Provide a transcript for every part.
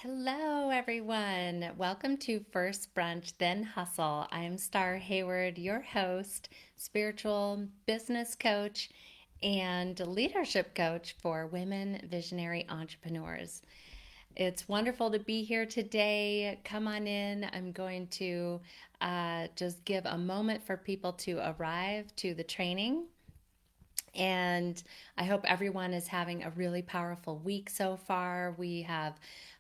Hello, everyone. Welcome to First Brunch Then Hustle. I'm Star Hayward, your host, spiritual business coach, and leadership coach for women visionary entrepreneurs. It's wonderful to be here today. Come on in. I'm going to just give a moment for people to arrive to the training. And I hope everyone is having a really powerful week so far. We have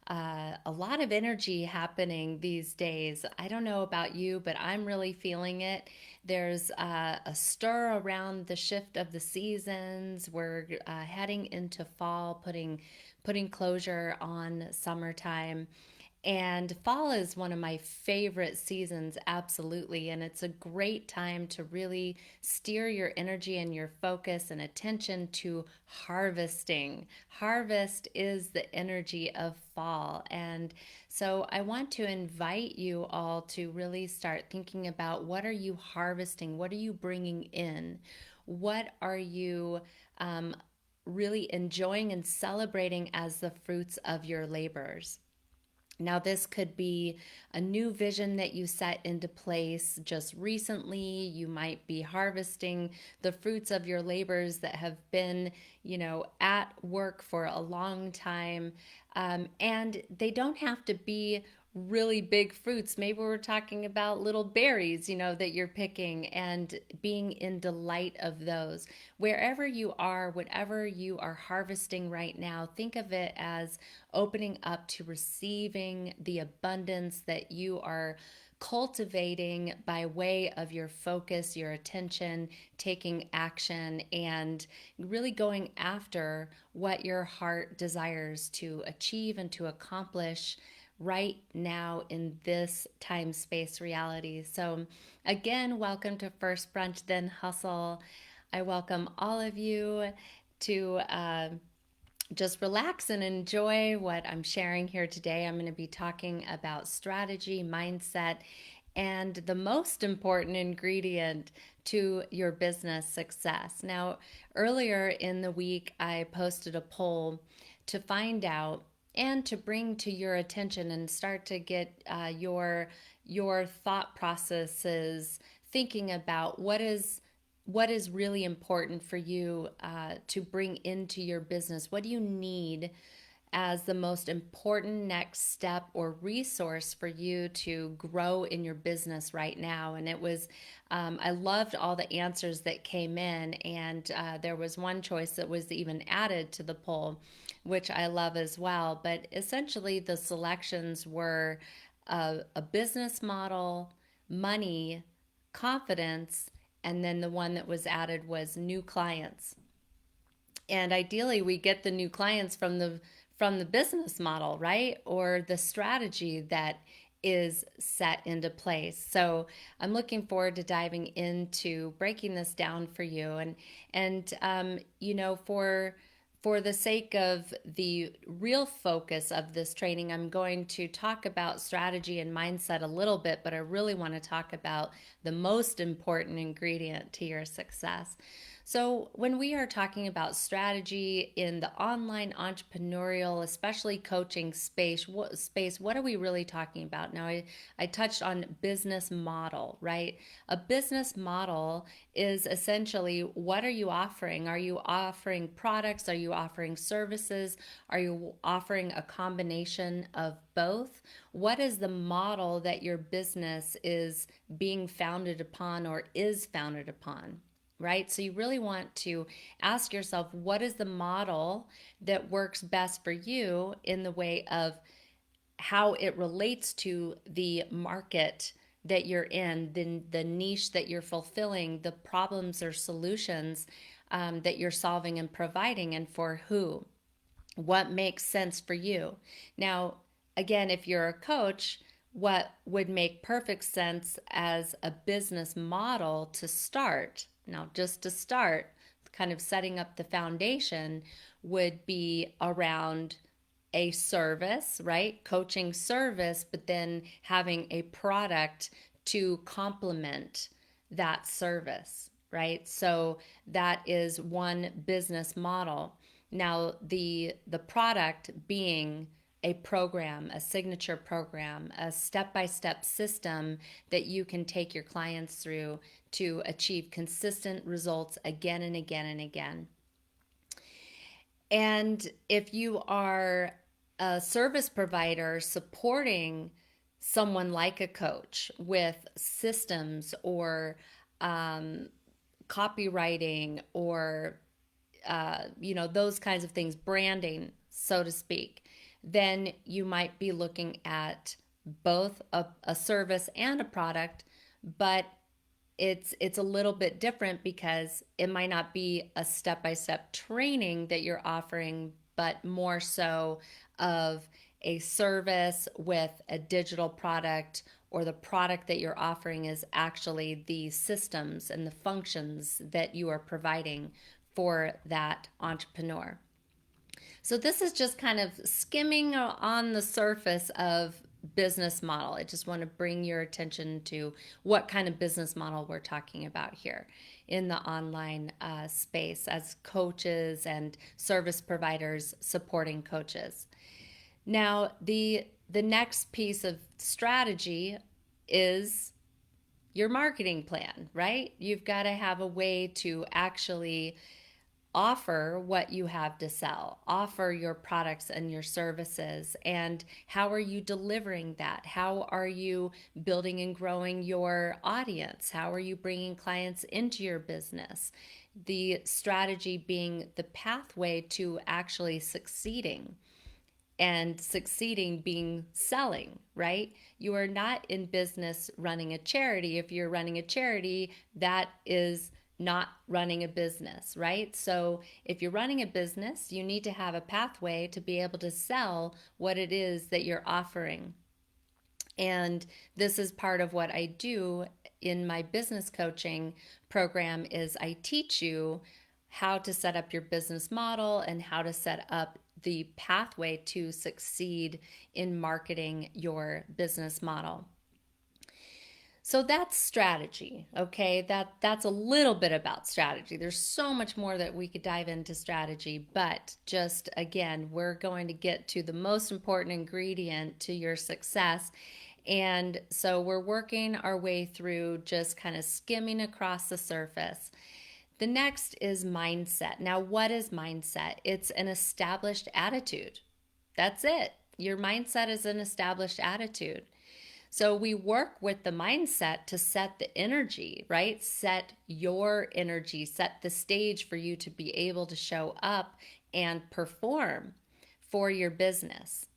a lot of energy happening these days. I don't know about you, but I'm really feeling it. There's a stir around the shift of the seasons. We're heading into fall, putting closure on summertime. And fall is one of my favorite seasons, absolutely. And it's a great time to really steer your energy and your focus and attention to harvesting. Harvest is the energy of fall. And so I want to invite you all to really start thinking about, what are you harvesting? What are you bringing in? What are you really enjoying and celebrating as the fruits of your labors? Now, this could be a new vision that you set into place just recently. You might be harvesting the fruits of your labors that have been, at work for a long time. And they don't have to be really big fruits. Maybe we're talking about little berries, that you're picking and being in delight of those. Wherever you are, whatever you are harvesting right now, think of it as opening up to receiving the abundance that you are cultivating by way of your focus, your attention, taking action, and really going after what your heart desires to achieve and to accomplish right now in this time space reality. So, again, welcome to First Brunch Then Hustle. I welcome all of you to just relax and enjoy what I'm sharing here today. I'm going to be talking about strategy, mindset, and the most important ingredient to your business success. Now, earlier in the week, I posted a poll to find out and to bring to your attention and start to get your thought processes thinking about what is really important for you to bring into your business. What do you need as the most important next step or resource for you to grow in your business right now? And it was, I loved all the answers that came in, and there was one choice that was even added to the poll, which I love as well. But essentially, the selections were a business model, money, confidence, and then the one that was added was new clients. And ideally, we get the new clients from the business model, right? Or the strategy that is set into place. So I'm looking forward to diving into breaking this down for you, and for the sake of the real focus of this training, I'm going to talk about strategy and mindset a little bit, but I really want to talk about the most important ingredient to your success. So, when we are talking about strategy in the online entrepreneurial, especially coaching what are we really talking about? Now, I touched on business model, right? A business model is essentially, what are you offering? Are you offering products? Are you offering services? Are you offering a combination of both? What is the model that your business is being founded upon or is founded upon? Right? So you really want to ask yourself, what is the model that works best for you in the way of how it relates to the market that you're in, the niche that you're fulfilling, the problems or solutions that you're solving and providing, and for who? What makes sense for you? Now, again, if you're a coach, what would make perfect sense as a business model to start? Now, just to start, kind of setting up the foundation would be around a service, right? Coaching service, but then having a product to complement that service, right? So that is one business model. Now, the product being a program, a signature program, a step-by-step system that you can take your clients through to achieve consistent results again and again and again. And if you are a service provider supporting someone like a coach with systems or copywriting or those kinds of things, branding, so to speak, then you might be looking at both a service and a product, but it's a little bit different because it might not be a step-by-step training that you're offering, but more so of a service with a digital product, or the product that you're offering is actually the systems and the functions that you are providing for that entrepreneur. So this is just kind of skimming on the surface of business model. I just want to bring your attention to what kind of business model we're talking about here in the online space as coaches and service providers supporting coaches. Now, the next piece of strategy is your marketing plan, right? You've got to have a way to actually offer what you have to sell, offer your products and your services. And how are you delivering that? How are you building and growing your audience? How are you bringing clients into your business? The strategy being the pathway to actually succeeding. And succeeding being selling, right? You are not in business running a charity. If you're running a charity, that is not running a business, right? So if you're running a business, you need to have a pathway to be able to sell what it is that you're offering. And this is part of what I do in my business coaching program is I teach you how to set up your business model and how to set up the pathway to succeed in marketing your business model. So that's strategy, okay? That's a little bit about strategy. There's so much more that we could dive into strategy, but just again, we're going to get to the most important ingredient to your success. And so we're working our way through just kind of skimming across the surface. The next is mindset. Now, what is mindset? It's an established attitude. That's it. Your mindset is an established attitude. So we work with the mindset to set the energy, right? Set your energy, set the stage for you to be able to show up and perform for your business.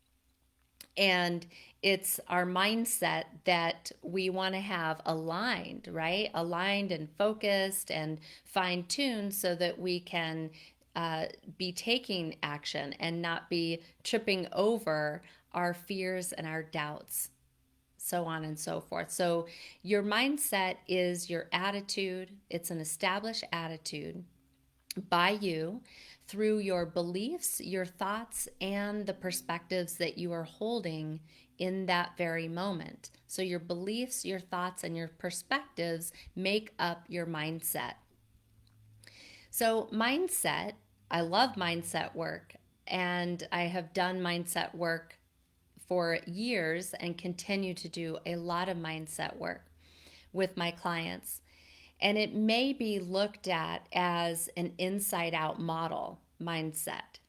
And it's our mindset that we want to have aligned, right? Aligned and focused and fine-tuned so that we can be taking action and not be tripping over our fears and our doubts, so on and so forth. So your mindset is your attitude. It's an established attitude by you through your beliefs, your thoughts, and the perspectives that you are holding in that very moment. So your beliefs, your thoughts, and your perspectives make up your mindset. So mindset, I love mindset work, and I have done mindset work for years and continue to do a lot of mindset work with my clients. And it may be looked at as an inside out model mindset.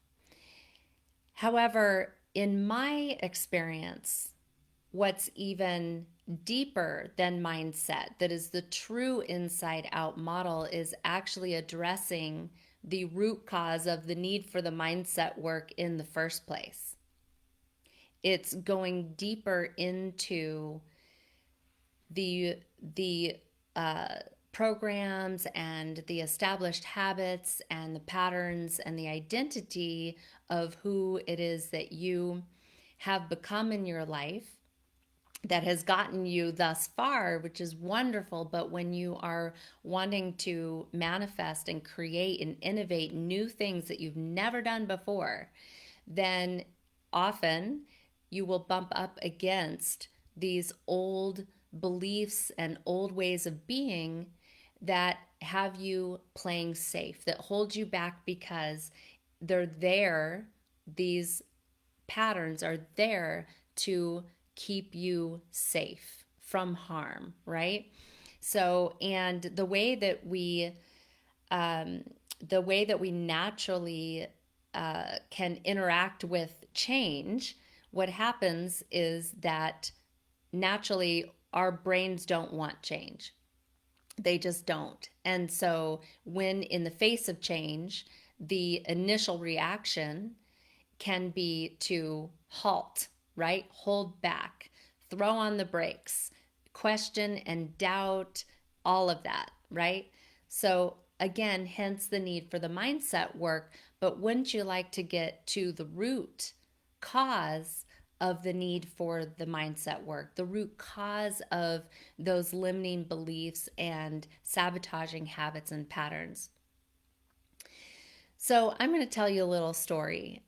However, in my experience, what's even deeper than mindset, that is the true inside out model, is actually addressing the root cause of the need for the mindset work in the first place. It's going deeper into the programs and the established habits and the patterns and the identity of who it is that you have become in your life that has gotten you thus far, which is wonderful. But when you are wanting to manifest and create and innovate new things that you've never done before, then often you will bump up against these old beliefs and old ways of being that have you playing safe, that hold you back because they're there, these patterns are there to keep you safe from harm, right? So, and the way that we naturally can interact with change, what happens is that naturally our brains don't want change. They just don't. And so, when in the face of change, the initial reaction can be to halt, right? Hold back, throw on the brakes, question and doubt, all of that, right? So, again, hence the need for the mindset work. But wouldn't you like to get to the root cause of the need for the mindset work, the root cause of those limiting beliefs and sabotaging habits and patterns? So, I'm going to tell you a little story.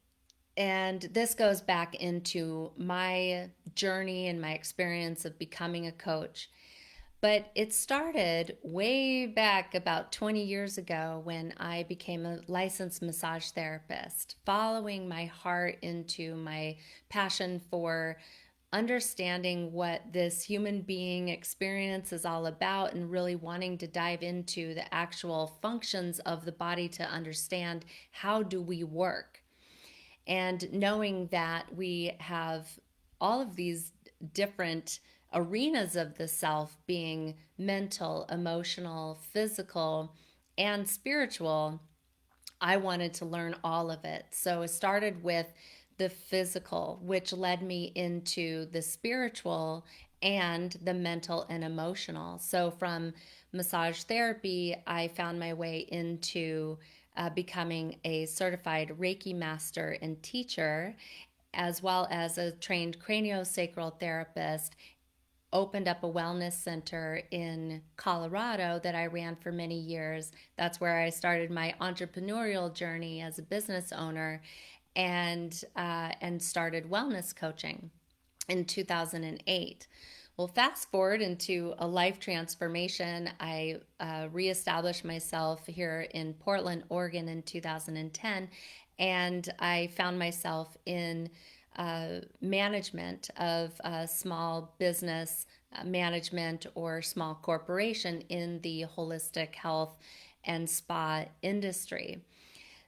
And this goes back into my journey and my experience of becoming a coach. But it started way back about 20 years ago when I became a licensed massage therapist, following my heart into my passion for understanding what this human being experience is all about and really wanting to dive into the actual functions of the body to understand how do we work, and knowing that we have all of these different arenas of the self, being mental, emotional, physical, and spiritual, I wanted to learn all of it. So it started with the physical, which led me into the spiritual and the mental and emotional. So from massage therapy, I found my way into becoming a certified Reiki master and teacher, as well as a trained craniosacral therapist. Opened up a wellness center in Colorado that I ran for many years. That's where I started my entrepreneurial journey as a business owner, and started wellness coaching in 2008. Well, fast forward into a life transformation. I reestablished myself here in Portland, Oregon in 2010, and I found myself in management of small business management or small corporation in the holistic health and spa industry.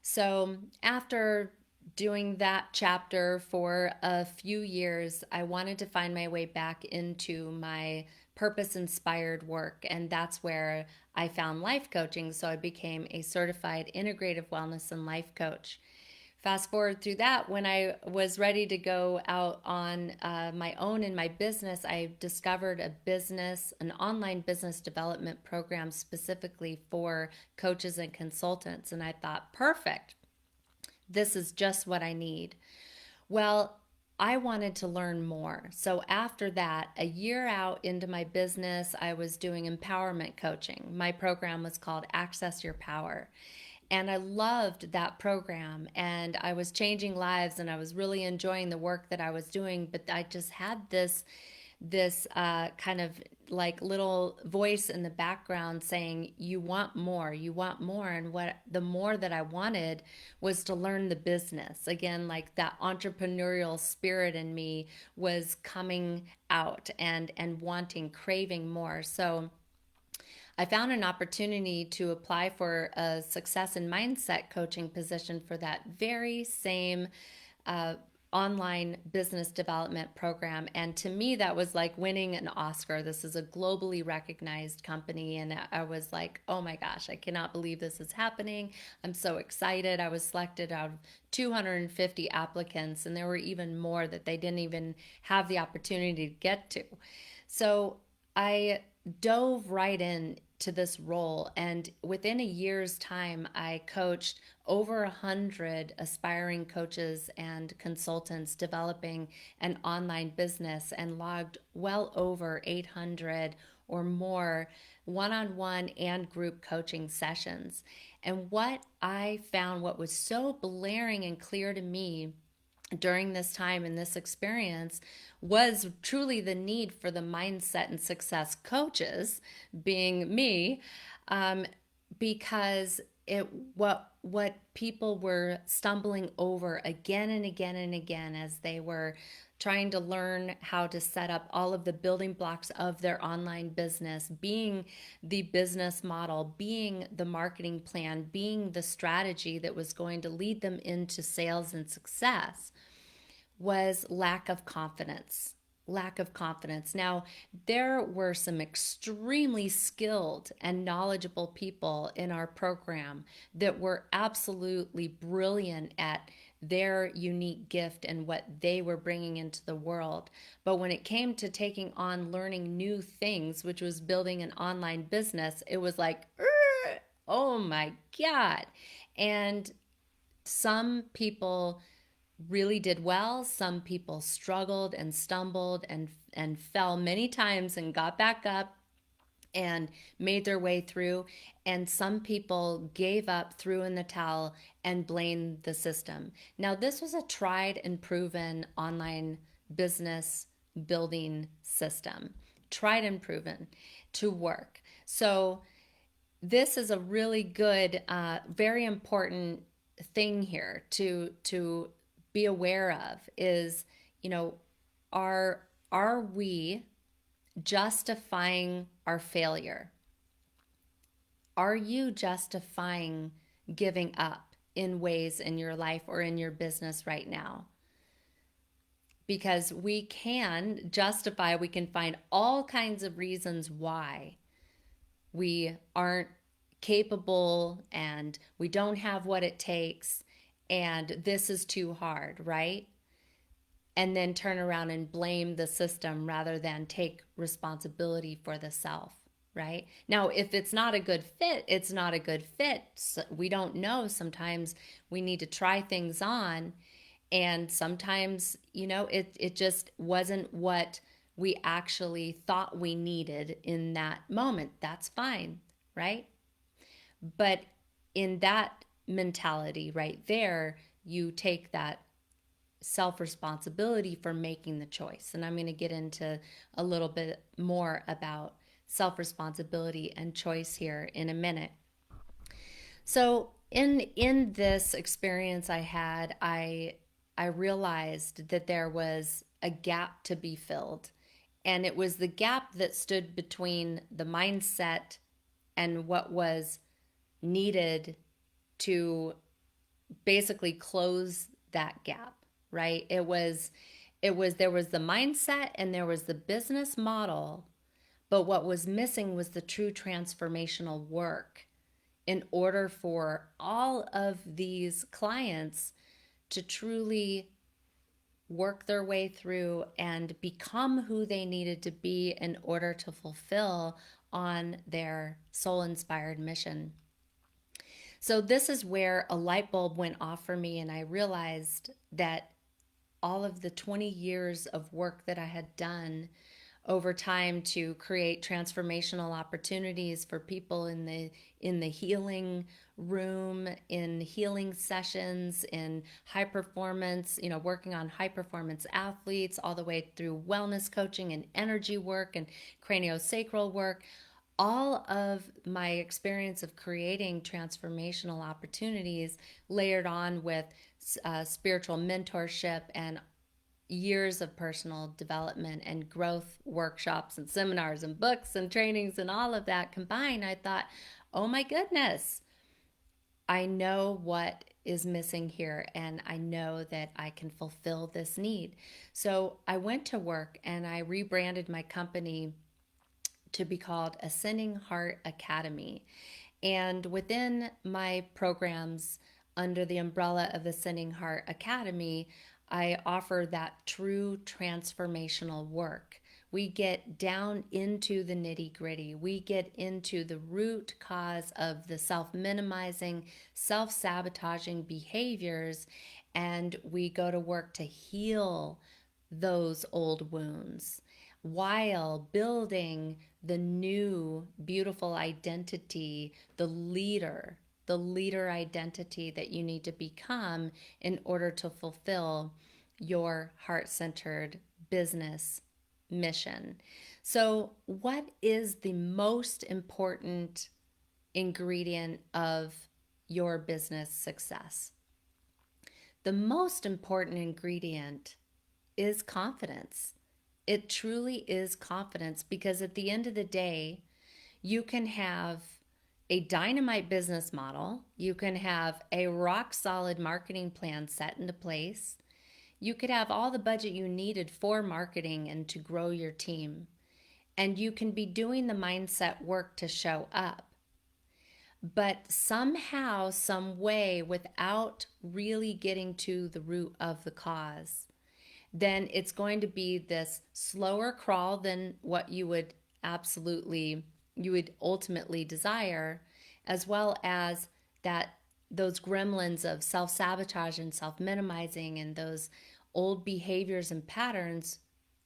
So after doing that chapter for a few years, I wanted to find my way back into my purpose inspired work. And that's where I found life coaching. So I became a certified integrative wellness and life coach. Fast forward through that, when I was ready to go out on my own in my business, I discovered an online business development program specifically for coaches and consultants. And I thought, perfect, this is just what I need. Well, I wanted to learn more. So after that, a year out into my business, I was doing empowerment coaching. My program was called Access Your Power. And I loved that program, and I was changing lives, and I was really enjoying the work that I was doing. But I just had this kind of like little voice in the background saying, you want more, you want more. And what the more that I wanted was to learn the business again. Like that entrepreneurial spirit in me was coming out, and wanting, craving more. So I found an opportunity to apply for a success and mindset coaching position for that very same uh, online business development program. And to me, that was like winning an Oscar. This is a globally recognized company. And I was like, oh my gosh, I cannot believe this is happening. I'm so excited. I was selected out of 250 applicants, and there were even more that they didn't even have the opportunity to get to. So I dove right in to this role, and within a year's time I coached over 100 aspiring coaches and consultants developing an online business, and logged well over 800 or more one-on-one and group coaching sessions. And what I found, what was so blaring and clear to me during this time and this experience, was truly the need for the mindset and success coaches, being me, um, because it what what people were stumbling over again and again and again as they were trying to learn how to set up all of the building blocks of their online business, being the business model, being the marketing plan, being the strategy that was going to lead them into sales and success, was lack of confidence. Lack of confidence. Now, there were some extremely skilled and knowledgeable people in our program that were absolutely brilliant at their unique gift and what they were bringing into the world. But when it came to taking on learning new things, which was building an online business, it was like, oh my God. And some people really did well. Some people struggled and stumbled and fell many times and got back up and made their way through. And some people gave up, threw in the towel, and blamed the system. Now, this was a tried and proven online business building system, tried and proven to work. So, this is a really good, very important thing here to be aware of is, you know, are we justifying our failure? Are you justifying giving up in ways in your life or in your business right now? Because we can justify, we can find all kinds of reasons why we aren't capable and we don't have what it takes and this is too hard, right? And then turn around and blame the system rather than take responsibility for the self, right? Now, if it's not a good fit, it's not a good fit. So we don't know. Sometimes we need to try things on, and sometimes, it just wasn't what we actually thought we needed in that moment. That's fine, right? But in that mentality right there, you take that self responsibility for making the choice. And I'm going to get into a little bit more about self responsibility and choice here in a minute. So in this experience I had, I realized that there was a gap to be filled. And it was the gap that stood between the mindset and what was needed to basically close that gap, right? It was there was the mindset and there was the business model, but what was missing was the true transformational work in order for all of these clients to truly work their way through and become who they needed to be in order to fulfill on their soul inspired mission. So, this is where a light bulb went off for me, and I realized that all of the 20 years of work that I had done over time to create transformational opportunities for people in the healing room, in healing sessions, in high performance, working on high performance athletes, all the way through wellness coaching and energy work and craniosacral work. All of my experience of creating transformational opportunities layered on with spiritual mentorship and years of personal development and growth workshops and seminars and books and trainings and all of that combined, I thought, oh my goodness, I know what is missing here and I know that I can fulfill this need. So I went to work and I rebranded my company to be called Ascending Heart Academy. And within my programs, under the umbrella of Ascending Heart Academy, I offer that true transformational work. We get down into the nitty gritty. We get into the root cause of the self minimizing, self sabotaging behaviors, and we go to work to heal those old wounds while building the new beautiful identity, the leader identity that you need to become in order to fulfill your heart centered business mission. So, what is the most important ingredient of your business success. The most important ingredient is confidence. It truly is confidence, because at the end of the day, you can have a dynamite business model, you can have a rock solid marketing plan set into place, you could have all the budget you needed for marketing and to grow your team, and you can be doing the mindset work to show up. But somehow, some way, without really getting to the root of the cause, then it's going to be this slower crawl than what you would ultimately desire, as well as that those gremlins of self-sabotage and self-minimizing and those old behaviors and patterns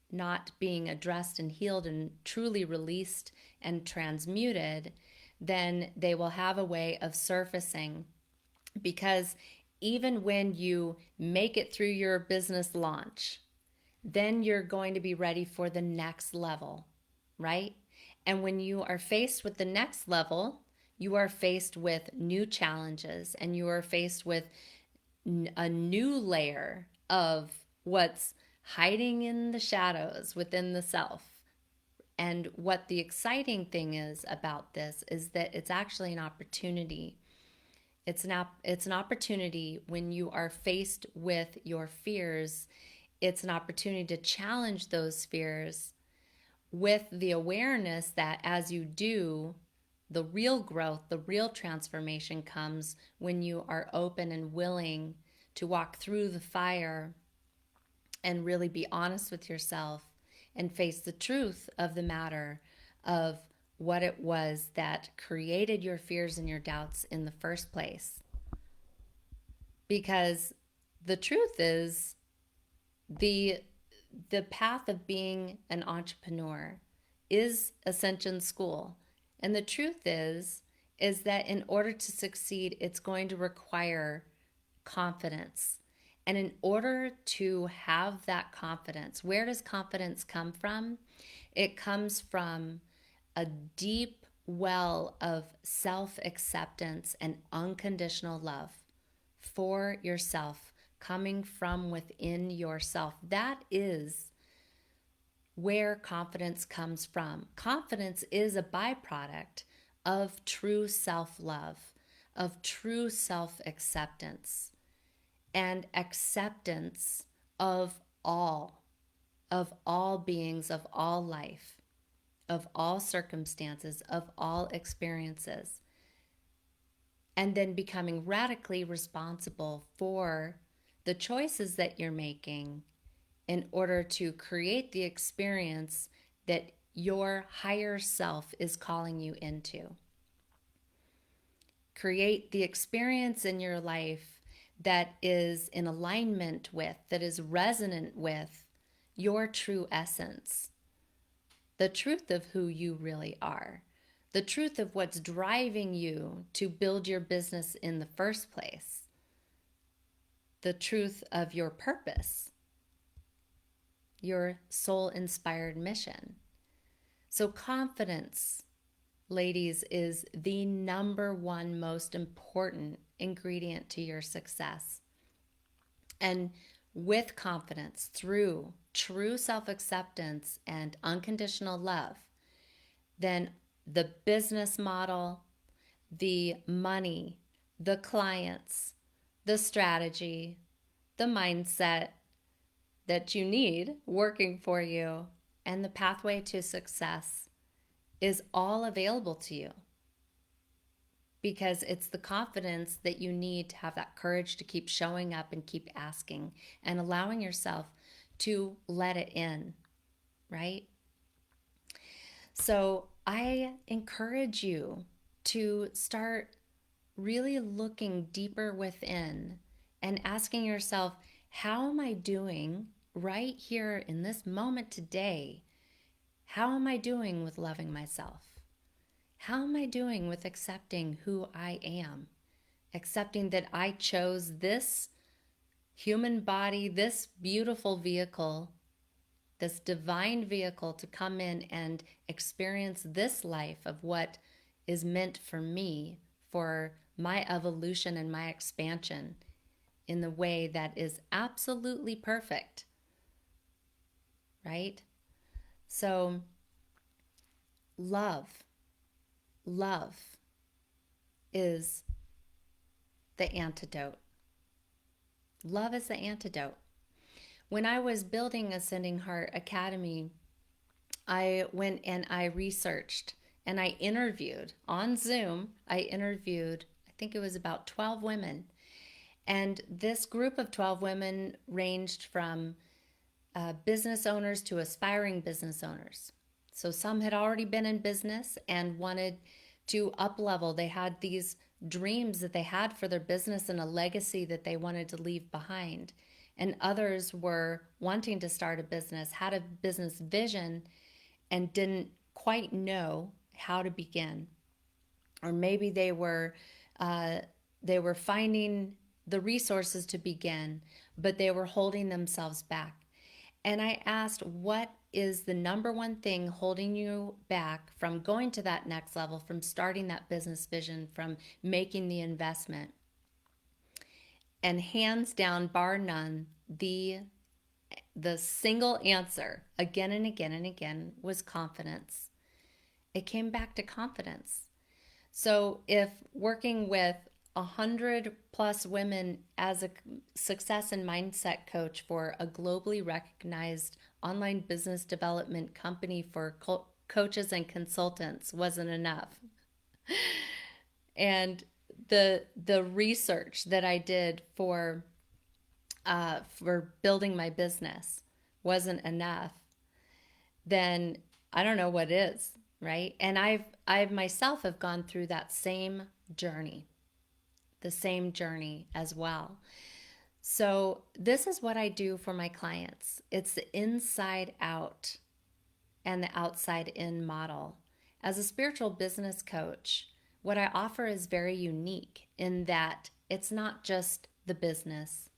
not being addressed and healed and truly released and transmuted, then they will have a way of surfacing. Because even when you make it through your business launch, then you're going to be ready for the next level, right? And when you are faced with the next level, you are faced with new challenges, and you are faced with a new layer of what's hiding in the shadows within the self. And what the exciting thing is about this is that it's actually an opportunity. It's an opportunity when you are faced with your fears. It's an opportunity to challenge those fears with the awareness that as you do, the real growth, the real transformation comes when you are open and willing to walk through the fire and really be honest with yourself and face the truth of the matter of what it was that created your fears and your doubts in the first place. Because the truth is, the the path of being an entrepreneur is Ascension School. And the truth is that in order to succeed, it's going to require confidence. And in order to have that confidence, where does confidence come from? It comes from a deep well of self-acceptance and unconditional love for yourself, coming from within yourself. That is where confidence comes from. Confidence is a byproduct of true self-love, of true self-acceptance, and acceptance of all beings, of all life, of all circumstances, of all experiences. And then becoming radically responsible for the choices that you're making in order to create the experience that your higher self is calling you into. Create the experience in your life that is in alignment with, that is resonant with your true essence, the truth of who you really are, the truth of what's driving you to build your business in the first place, the truth of your purpose, your soul-inspired mission. So confidence, ladies, is the number one most important ingredient to your success. And with confidence, through true self-acceptance and unconditional love, then the business model, the money, the clients, the strategy, the mindset that you need working for you, and the pathway to success is all available to you, because it's the confidence that you need to have that courage to keep showing up and keep asking and allowing yourself to let it in, right? So I encourage you to start really looking deeper within and asking yourself, how am I doing right here in this moment today? How am I doing with loving myself? How am I doing with accepting who I am? Accepting that I chose this human body, this beautiful vehicle, this divine vehicle to come in and experience this life of what is meant for me, for my evolution and my expansion in the way that is absolutely perfect, right? So, love, love is the antidote. Love is the antidote. When I was building Ascending Heart Academy, I went and I researched and I interviewed on Zoom. I interviewed, I think it was about 12 women. And this group of 12 women ranged from business owners to aspiring business owners. So some had already been in business and wanted to up level. They had these dreams that they had for their business and a legacy that they wanted to leave behind. And others were wanting to start a business, had a business vision, and didn't quite know how to begin. Or maybe they were finding the resources to begin, but they were holding themselves back. And I asked, what is the number one thing holding you back from going to that next level, from starting that business vision, from making the investment? And hands down, bar none, the single answer again and again and again was confidence. It came back to confidence. So if working with 100+ women as a success and mindset coach for a globally recognized online business development company for coaches and consultants wasn't enough, and the research that I did for building my business wasn't enough, then I don't know what is, right? And I've myself have gone through that same journey, the same journey as well. So this is what I do for my clients. It's the inside out and the outside in model. As a spiritual business coach, what I offer is very unique in that it's not just the business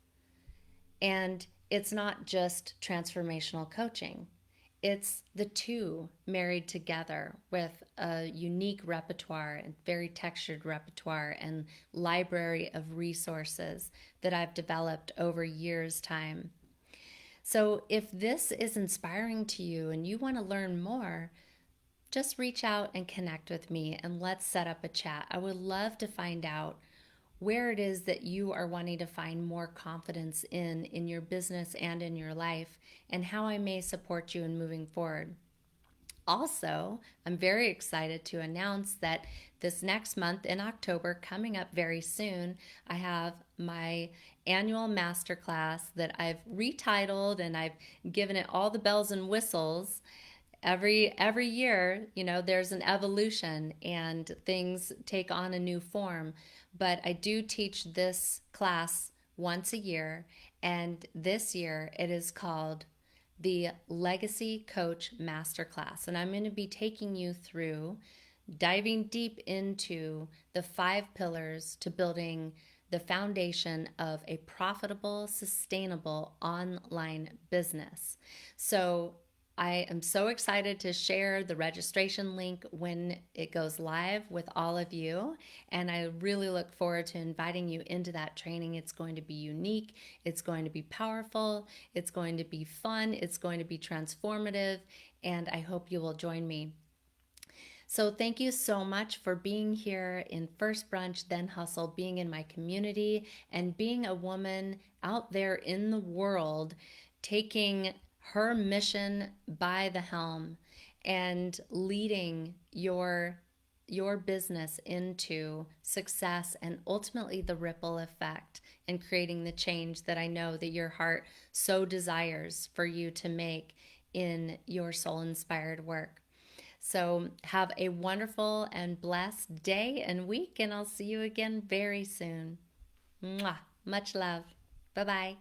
and it's not just transformational coaching. It's the two married together with a unique repertoire and very textured repertoire and library of resources that I've developed over years' time. So if this is inspiring to you and you want to learn more, just reach out and connect with me and let's set up a chat. I would love to find out where it is that you are wanting to find more confidence in your business and in your life, and how I may support you in moving forward. Also, I'm very excited to announce that this next month in October, coming up very soon, I have my annual masterclass that I've retitled and I've given it all the bells and whistles. Every year, there's an evolution and things take on a new form, but I do teach this class once a year, and this year it is called the Legacy Coach Masterclass. And I'm going to be taking you through, diving deep into the 5 pillars to building the foundation of a profitable, sustainable online business. So I am so excited to share the registration link when it goes live with all of you. And I really look forward to inviting you into that training. It's going to be unique, it's going to be powerful, it's going to be fun, it's going to be transformative, and I hope you will join me. So thank you so much for being here in First Brunch Then Hustle, being in my community, and being a woman out there in the world taking her mission by the helm and leading your business into success and ultimately the ripple effect, and creating the change that I know that your heart so desires for you to make in your soul inspired work. So have a wonderful and blessed day and week, and I'll see you again very soon. Mwah. Much love. Bye bye.